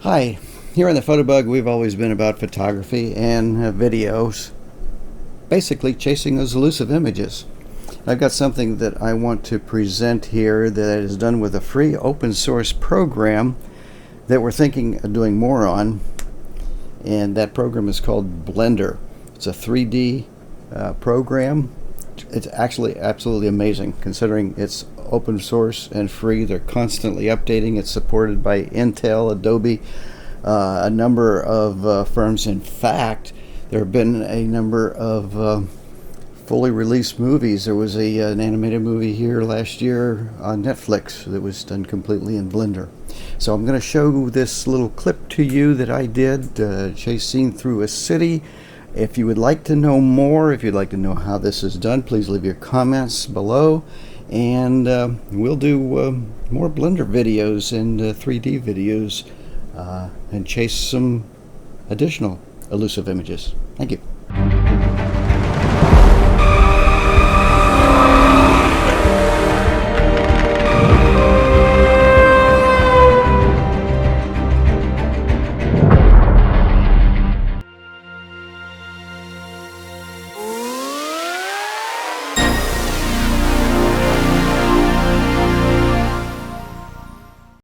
Hi, here on the Photobug we've always been about photography and videos, basically chasing those elusive images. I've got something that I want to present here that is done with a free open source program that we're thinking of doing more on, and that program is called Blender. It's a 3D program. It's actually absolutely amazing considering it's open source and free. They're constantly updating. It's supported by Intel, Adobe, a number of firms. In fact, there have been a number of fully released movies. There was an animated movie here last year on Netflix that was done completely in Blender. So I'm going to show this little clip to you that I did, chase scene through a city. If you would like to know more, if you'd like to know how this is done, please leave your comments below, and we'll do more Blender videos and 3D videos and chase some additional elusive images. Thank you.